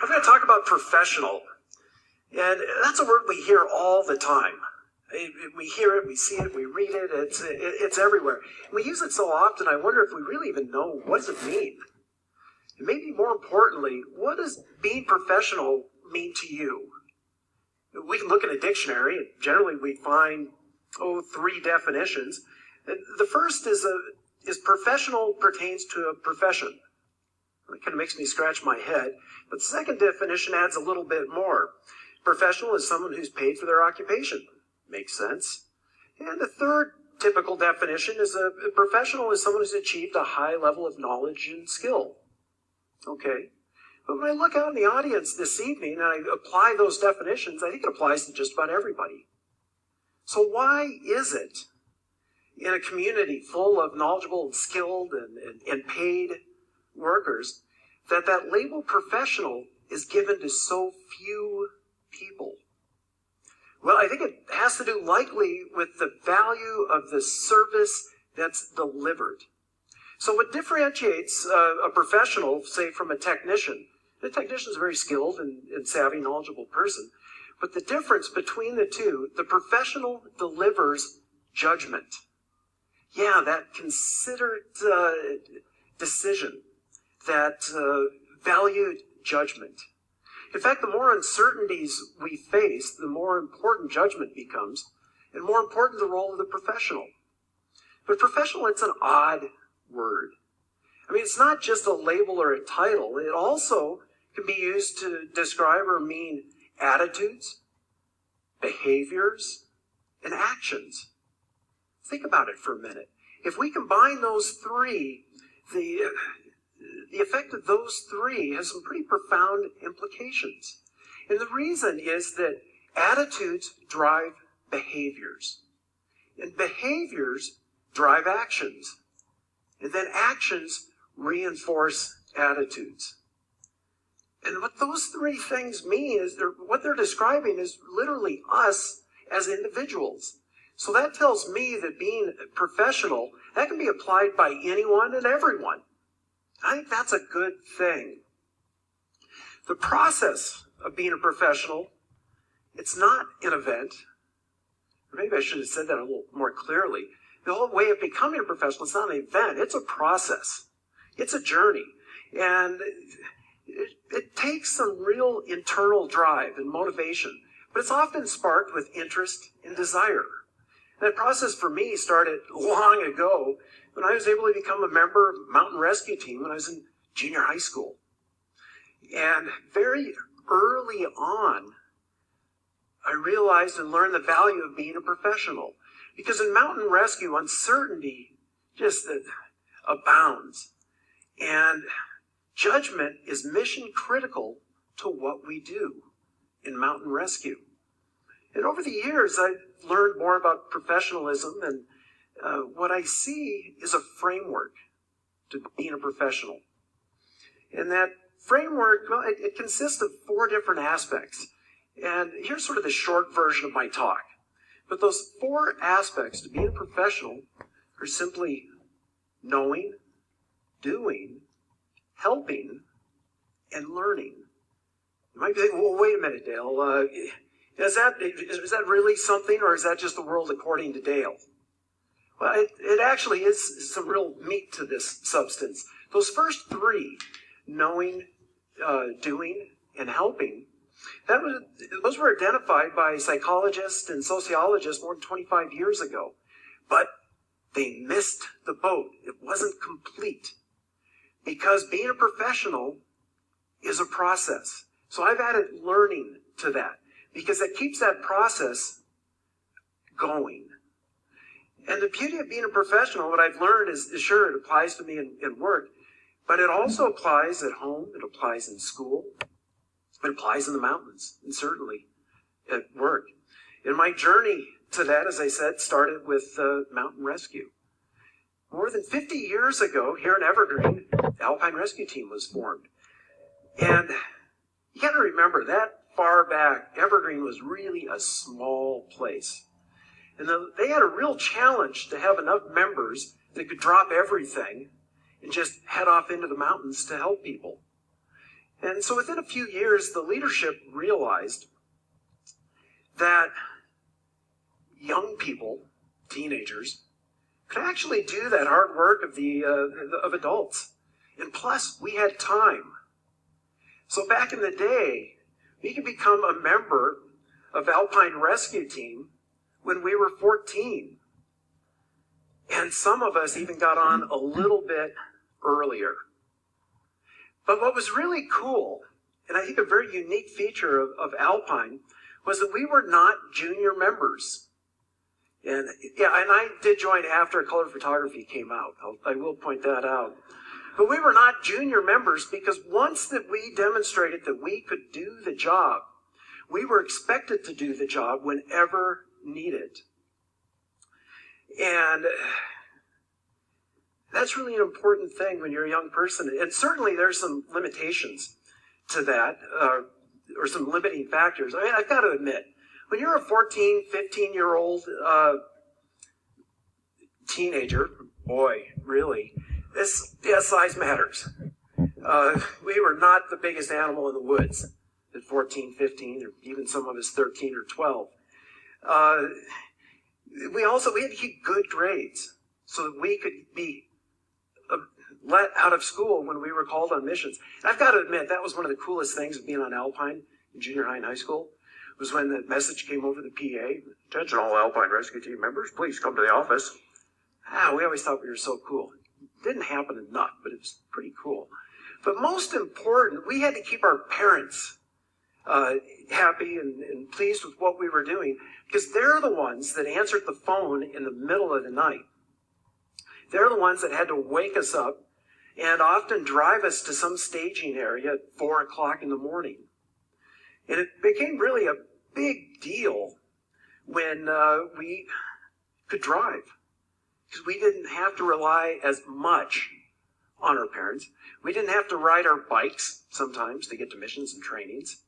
I'm going to talk about professional. And that's a word we hear all the time. We hear it, we see it, we read it, it's everywhere. We use it so often, I wonder if we really even know, what does it mean? And maybe more importantly, what does being professional mean to you? We can look in a dictionary, and generally we find, three definitions. The first is professional pertains to a profession. It kind of makes me scratch my head. But the second definition adds a little bit more. Professional is someone who's paid for their occupation. Makes sense. And the third typical definition is a professional is someone who's achieved a high level of knowledge and skill. Okay. But when I look out in the audience this evening and I apply those definitions, I think it applies to just about everybody. So why is it in a community full of knowledgeable and skilled and paid workers that label professional is given to so few people? Well, I think it has to do likely with the value of the service that's delivered. So what differentiates a professional, say, from a technician? The technician is a very skilled and savvy, knowledgeable person. But the difference between the two, the professional delivers judgment. Yeah, that considered decision, that valued judgment. In fact, the more uncertainties we face, the more important judgment becomes, and more important the role of the professional. But professional, it's an odd word. I mean, it's not just a label or a title. It also can be used to describe or mean attitudes, behaviors, and actions. Think about it for a minute. If we combine those three, the effect of those three has some pretty profound implications. And the reason is that attitudes drive behaviors. And behaviors drive actions. And then actions reinforce attitudes. And what those three things mean is what they're describing is literally us as individuals. So that tells me that being professional, that can be applied by anyone and everyone. I think that's a good thing. The process of being a professional, it's not an event. Or maybe I should have said that a little more clearly. The whole way of becoming a professional, it's not an event. It's a process. It's a journey. And it takes some real internal drive and motivation. But it's often sparked with interest and desire. That process for me started long ago when I was able to become a member of the Mountain Rescue Team when I was in junior high school. And very early on, I realized and learned the value of being a professional. Because in mountain rescue, uncertainty just abounds. And judgment is mission critical to what we do in mountain rescue. And over the years, I've learned more about professionalism, and what I see is a framework to being a professional. And that framework, well, it consists of 4 different aspects. And here's sort of the short version of my talk. But those 4 aspects to being a professional are simply knowing, doing, helping, and learning. You might be thinking, well, wait a minute, Dale. Is that really something, or is that just the world according to Dale? Well, it actually is some real meat to this substance. Those first 3, knowing, doing, and helping, those were identified by psychologists and sociologists more than 25 years ago. But they missed the boat. It wasn't complete. Because being a professional is a process. So I've added learning to that, because it keeps that process going. And the beauty of being a professional, what I've learned is sure, it applies to me in work, but it also applies at home, it applies in school, it applies in the mountains, and certainly at work. And my journey to that, as I said, started with Mountain Rescue. More than 50 years ago, here in Evergreen, the Alpine Rescue Team was formed. And you got to remember, that far back, Evergreen was really a small place. And they had a real challenge to have enough members that could drop everything and just head off into the mountains to help people. And so within a few years, the leadership realized that young people, teenagers, could actually do that hard work of adults. And plus, we had time. So back in the day, we could become a member of Alpine Rescue Team when we were 14. And some of us even got on a little bit earlier. But what was really cool, and I think a very unique feature of Alpine, was that we were not junior members. And I did join after color photography came out. I will point that out. But we were not junior members because once that we demonstrated that we could do the job, we were expected to do the job whenever needed. And that's really an important thing when you're a young person. And certainly there's some limitations to that, or some limiting factors. I mean, I've got to admit, when you're a 14, 15-year-old teenager, boy, really, size matters. We were not the biggest animal in the woods at 14, 15, or even some of us 13 or 12. We had to keep good grades so that we could be let out of school when we were called on missions. And I've got to admit, that was one of the coolest things of being on Alpine in junior high and high school, was when the message came over the PA, "Attention all Alpine Rescue Team members, please come to the office." We always thought we were so cool. It didn't happen enough, but it was pretty cool. But most important, we had to keep our parents happy and pleased with what we were doing, because they're the ones that answered the phone in the middle of the night. They're the ones that had to wake us up and often drive us to some staging area at 4 o'clock in the morning. And it became really a big deal when we could drive, because we didn't have to rely as much on our parents. We didn't have to ride our bikes sometimes to get to missions and trainings.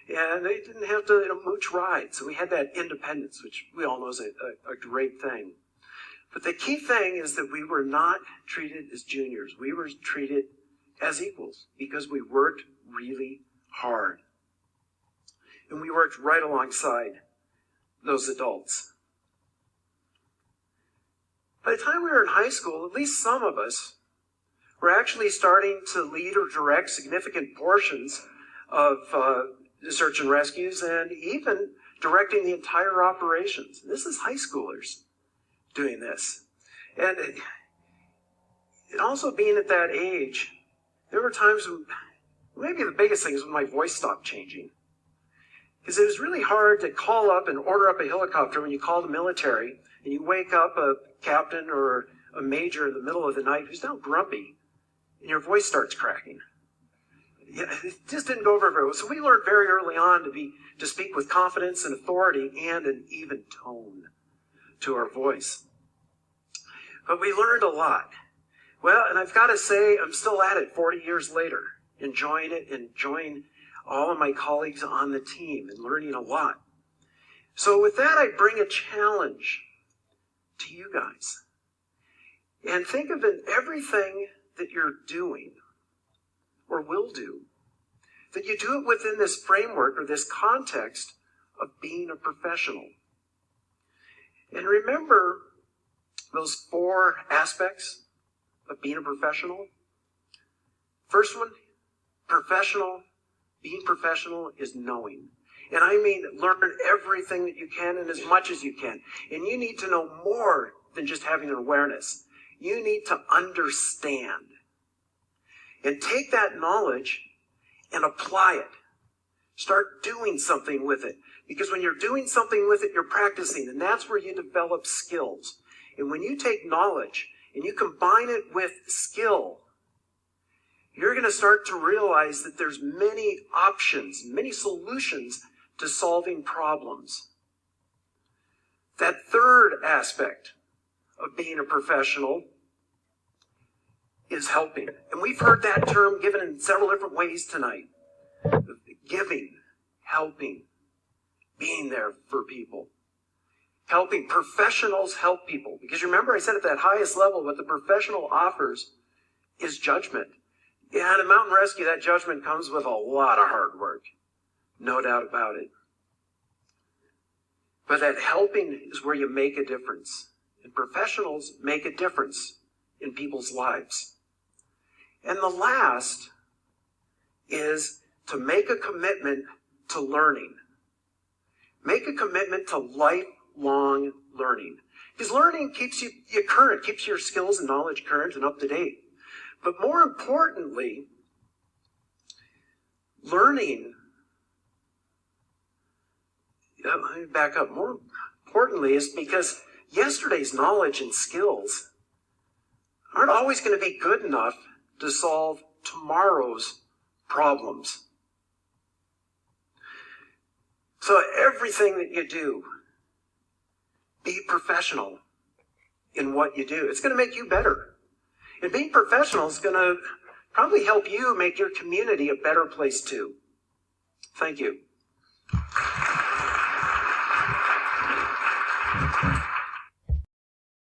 And they didn't have to mooch rides. So we had that independence, which we all know is a great thing. But the key thing is that we were not treated as juniors. We were treated as equals because we worked really hard. And we worked right alongside those adults. By the time we were in high school, at least some of us were actually starting to lead or direct significant portions of the search and rescues, and even directing the entire operations. This is high schoolers doing this. And also being at that age, there were times when, maybe the biggest thing is when my voice stopped changing. Because it was really hard to call up and order up a helicopter when you call the military, and you wake up a captain or a major in the middle of the night who's now grumpy, and your voice starts cracking. It just didn't go over very well. So we learned very early on to speak with confidence and authority and an even tone to our voice. But we learned a lot. Well, and I've got to say, I'm still at it 40 years later, enjoying it, enjoying all of my colleagues on the team and learning a lot. So with that, I bring a challenge to you guys. And think of it, everything that you're doing or will do, that you do it within this framework or this context of being a professional. And remember those 4 aspects of being a professional. First one, being professional is knowing. And I mean learn everything that you can and as much as you can. And you need to know more than just having an awareness. You need to understand. And take that knowledge and apply it. Start doing something with it. Because when you're doing something with it, you're practicing. And that's where you develop skills. And when you take knowledge and you combine it with skill, you're going to start to realize that there's many options, many solutions to solving problems. That third aspect of being a professional is helping. And we've heard that term given in several different ways tonight. Giving, helping, being there for people. Helping. Professionals help people. Because remember, I said at that highest level, what the professional offers is judgment. Yeah, and in mountain rescue, that judgment comes with a lot of hard work. No doubt about it. But that helping is where you make a difference. And professionals make a difference in people's lives. And the last is to make a commitment to learning. Make a commitment to lifelong learning. Because learning keeps you current, keeps your skills and knowledge current and up to date. But more importantly, learning, let me back up, more importantly is because yesterday's knowledge and skills aren't always going to be good enough to solve tomorrow's problems. So everything that you do, be professional in what you do. It's going to make you better. And being professional is going to probably help you make your community a better place too. Thank you.